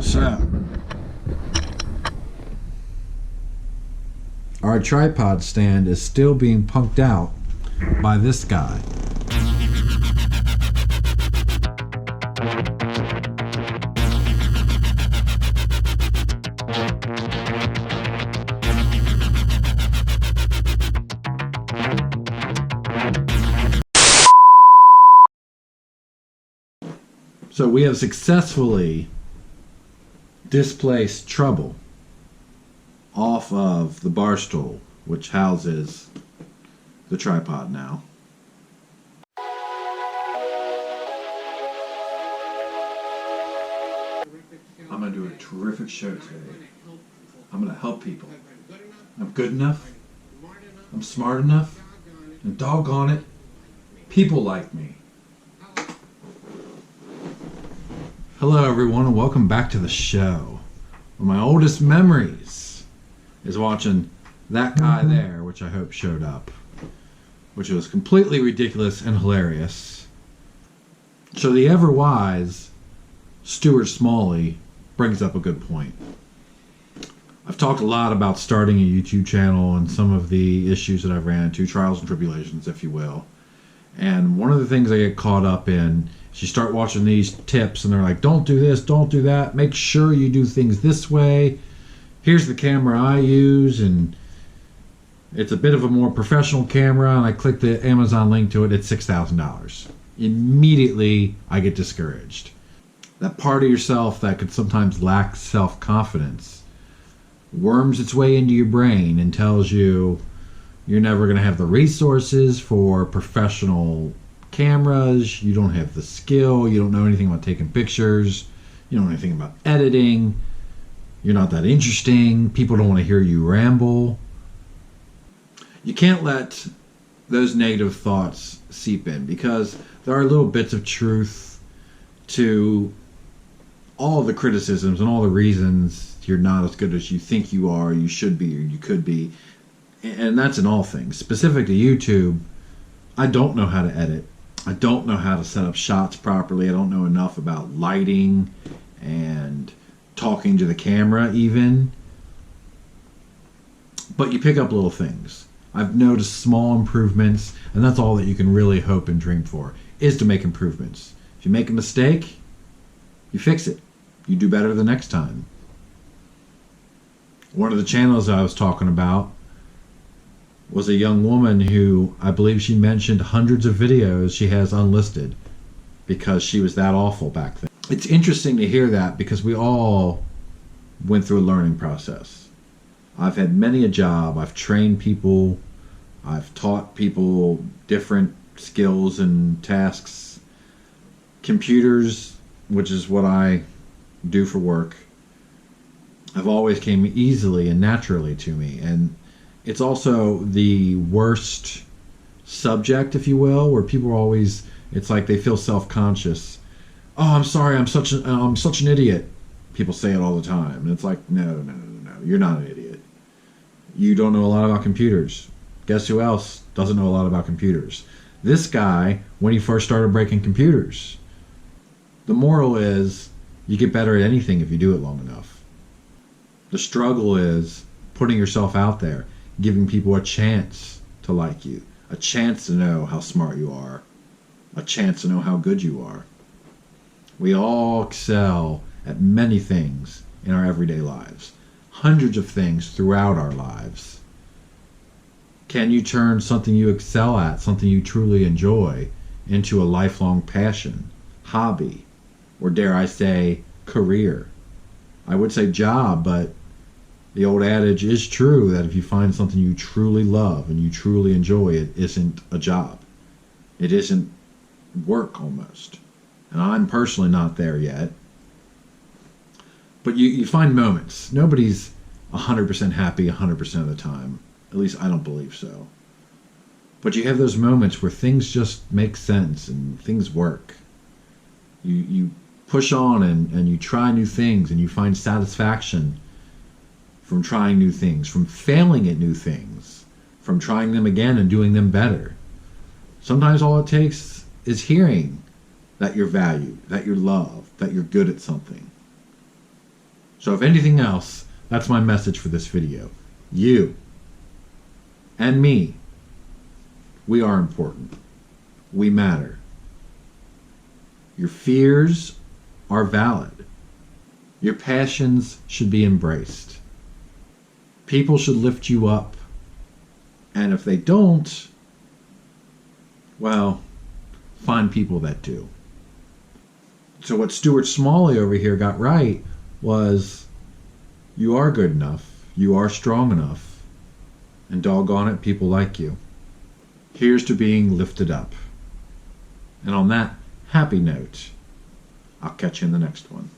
So, our tripod stand is still being punked out by this guy. So we have successfully displaced trouble off of the bar stool, which houses the tripod now. I'm going to do a terrific show today. I'm going to help people. I'm good enough. I'm smart enough. And doggone it, people like me. Hello everyone and welcome back to the show. One of my oldest memories is watching that guy there, which I hope showed up, which was completely ridiculous and hilarious. So the ever-wise Stuart Smalley brings up a good point. I've talked a lot about starting a YouTube channel and some of the issues that I've ran into, trials and tribulations, if you will. And one of the things I get caught up in is you start watching these tips and they're like, don't do this, don't do that, make sure you do things this way. Here's the camera I use, and it's a bit of a more professional camera, and I click the Amazon link to it, it's $6,000. Immediately I get discouraged. That part of yourself that could sometimes lack self-confidence worms its way into your brain and tells you you're never going to have the resources for professional cameras, you don't have the skill, you don't know anything about taking pictures, you don't know anything about editing, you're not that interesting, people don't want to hear you ramble. You can't let those negative thoughts seep in, because there are little bits of truth to all the criticisms and all the reasons you're not as good as you think you are, you should be, or you could be. And that's in all things. Specific to YouTube, I don't know how to edit. I don't know how to set up shots properly. I don't know enough about lighting and talking to the camera even. But you pick up little things. I've noticed small improvements, and that's all that you can really hope and dream for, is to make improvements. If you make a mistake, you fix it. You do better the next time. One of the channels I was talking about was a young woman who, I believe she mentioned hundreds of videos she has unlisted because she was that awful back then. It's interesting to hear that because we all went through a learning process. I've had many a job, I've trained people, I've taught people different skills and tasks. Computers, which is what I do for work, have always came easily and naturally to me, and it's also the worst subject, if you will, where people are always, it's like they feel self-conscious. Oh, I'm sorry, I'm such an idiot. People say it all the time. And it's like, no, you're not an idiot. You don't know a lot about computers. Guess who else doesn't know a lot about computers? This guy, when he first started breaking computers. The moral is, you get better at anything if you do it long enough. The struggle is putting yourself out there, giving people a chance to like you, a chance to know how smart you are, a chance to know how good you are. We all excel at many things in our everyday lives, hundreds of things throughout our lives. Can you turn something you excel at, something you truly enjoy, into a lifelong passion, hobby, or dare I say, career? I would say job, but the old adage is true that if you find something you truly love and you truly enjoy, it isn't a job. It isn't work almost. And I'm personally not there yet. But you find moments. Nobody's 100% happy 100% of the time. At least I don't believe so. But you have those moments where things just make sense and things work. You push on and you try new things and you find satisfaction from trying new things, from failing at new things, from trying them again and doing them better. Sometimes all it takes is hearing that you're valued, that you're loved, that you're good at something. So if anything else, that's my message for this video. You and me, we are important. We matter. Your fears are valid. Your passions should be embraced. People should lift you up. And if they don't, well, find people that do. So what Stuart Smalley over here got right was, you are good enough, you are strong enough, and doggone it, people like you. Here's to being lifted up. And on that happy note, I'll catch you in the next one.